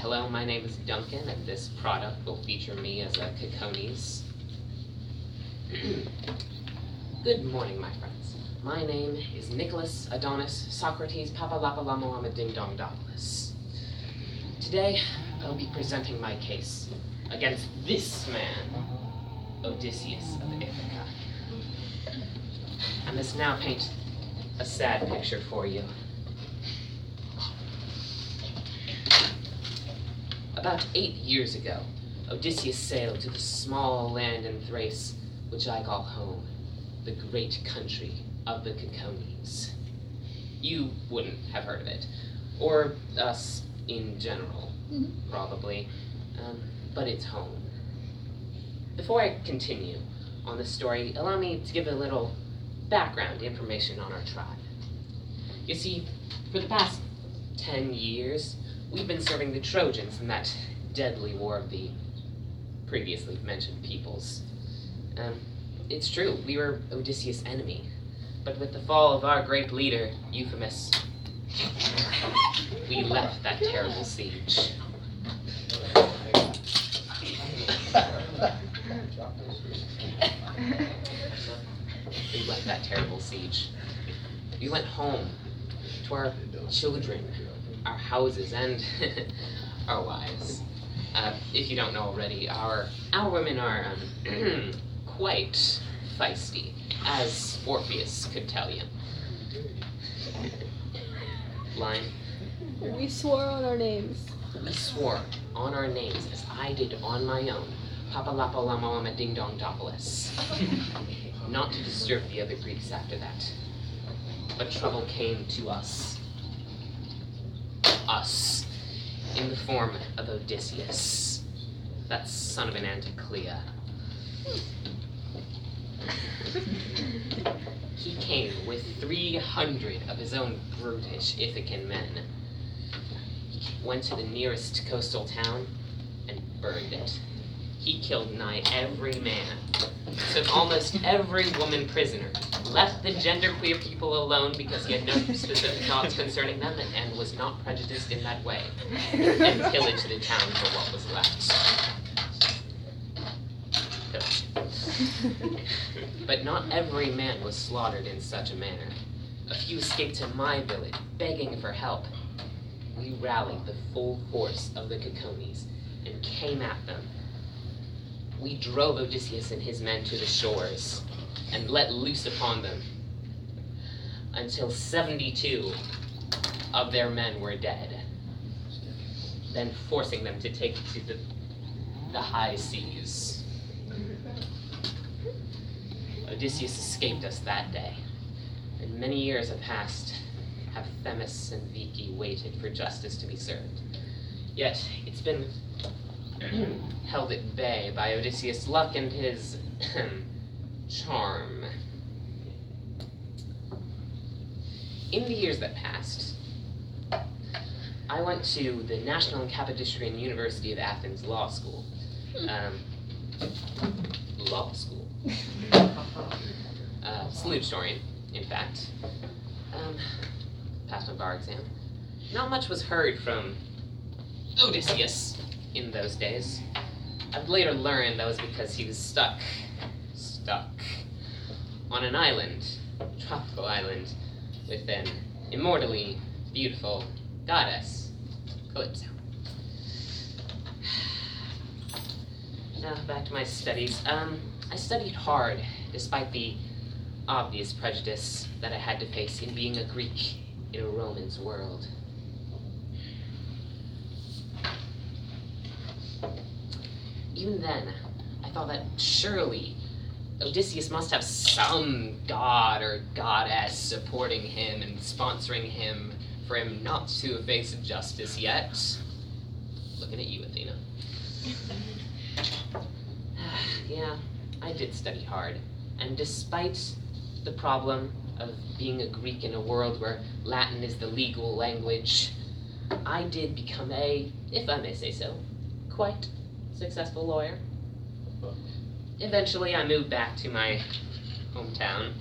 Hello, my name is Duncan, and this product will feature me as a Cacones. Good morning, my friends. My name is Nicholas Adonis Socrates Papalapalamo Ding Dong Dopolis. Today, I'll be presenting my case against this man, Odysseus of Ithaca. I must now paint a sad picture for you. About 8 years ago, Odysseus sailed to the small land in Thrace, which I call home, the great country of the Cacones. You wouldn't have heard of it, or us in general, probably, but it's home. Before I continue on the story, allow me to give a little background information on our tribe. You see, for the past 10 years, we've been serving the Trojans in that deadly war of the previously mentioned peoples. It's true, we were Odysseus' enemy, but with the fall of our great leader, Euphemus, we left that terrible siege. We left that terrible siege. We went home to our children, our houses, and our wives. If you don't know already, our women are quite feisty, as Orpheus could tell you. Line. We swore on our names. We swore on our names, as I did on my own, Papalapalamo Ding Dong Dopolis, not to disturb the other Greeks after that. But trouble came to us. Us, in the form of Odysseus, that son of an Anticlea. He came with 300 of his own brutish Ithacan men. He went to the nearest coastal town and burned it. He killed nigh every man, took almost every woman prisoner, left the genderqueer people alone because he had no specific thoughts concerning them and was not prejudiced in that way, and pillaged the town for what was left. But not every man was slaughtered in such a manner. A few escaped to my village, begging for help. We rallied the full force of the Cacones and came at them. We drove Odysseus and his men to the shores and let loose upon them until 72 of their men were dead, then forcing them to take to the high seas. Odysseus escaped us that day, and many years have passed. Have Themis and Vici waited for justice to be served. Yet it's been held at bay by Odysseus' luck and his charm. In the years that passed, I went to the National and Capodistrian University of Athens Law School. Law school. Salutatorian, in fact. Passed my bar exam. Not much was heard from Odysseus in those days. I've later learned that was because he was stuck on an island, a tropical island, with an immortally beautiful goddess, Calypso. Now back to my studies. I studied hard, despite the obvious prejudice that I had to face in being a Greek in a Roman's world. Even then, I thought that surely Odysseus must have some god or goddess supporting him and sponsoring him for him not to evade justice yet. Looking at you, Athena. Yeah, I did study hard, and despite the problem of being a Greek in a world where Latin is the legal language, I did become a, if I may say so, quite successful lawyer. Eventually, I moved back to my hometown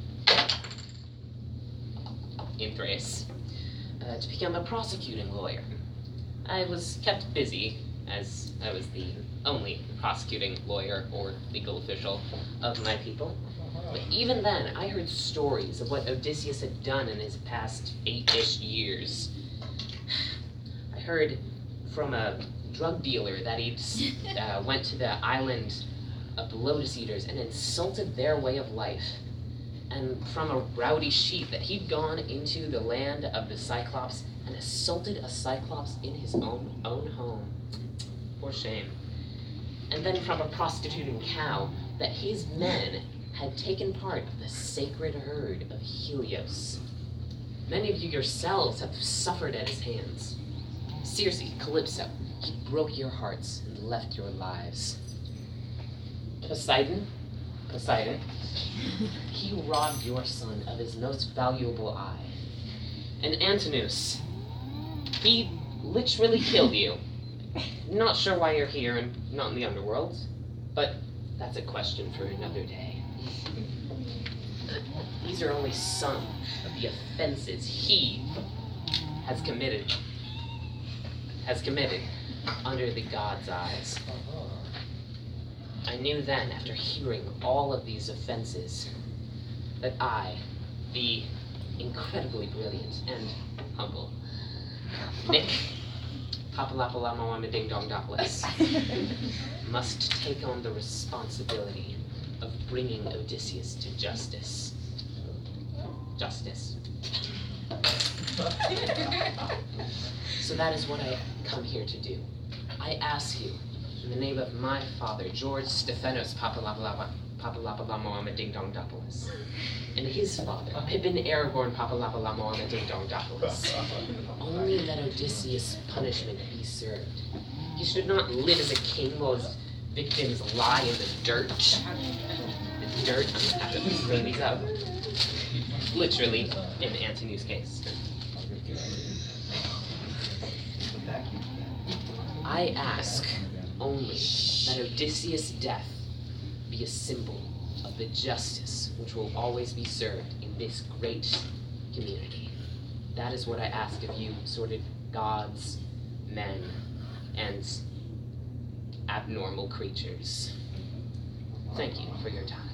in Thrace to become a prosecuting lawyer. I was kept busy, as I was the only prosecuting lawyer or legal official of my people. But even then, I heard stories of what Odysseus had done in his past 8-ish years. I heard from a drug dealer that he'd went to the island of the Lotus Eaters and insulted their way of life. And from a rowdy sheep that he'd gone into the land of the Cyclops and assaulted a Cyclops in his own home. For shame. And then from a prostituting cow that his men had taken part of the sacred herd of Helios. Many of you yourselves have suffered at his hands. Circe, Calypso, he broke your hearts and left your lives. Poseidon, he robbed your son of his most valuable eye. And Antinous, he literally killed you. Not sure why you're here and not in the underworld, but that's a question for another day. These are only some of the offenses he has committed under the gods' eyes. I knew then, after hearing all of these offenses, that I, the incredibly brilliant and humble Nick Papalapalamoamadingdongdopolis, must take on the responsibility of bringing Odysseus to justice. So that is what I come here to do. I ask you, in the name of my father, George Stephanos Papalapalamoamadingdongdopolis, and his father, Pippin Aragorn Papalapalamoamadingdongdopolis, only let Odysseus' punishment be served. He should not live as a king while his victims lie in the dirt. The dirt, I'm gonna have to clean these up. Literally, in Antony's case. I ask only that Odysseus' death be a symbol of the justice which will always be served in this great community. That is what I ask of you, assorted gods, men, and abnormal creatures. Thank you for your time.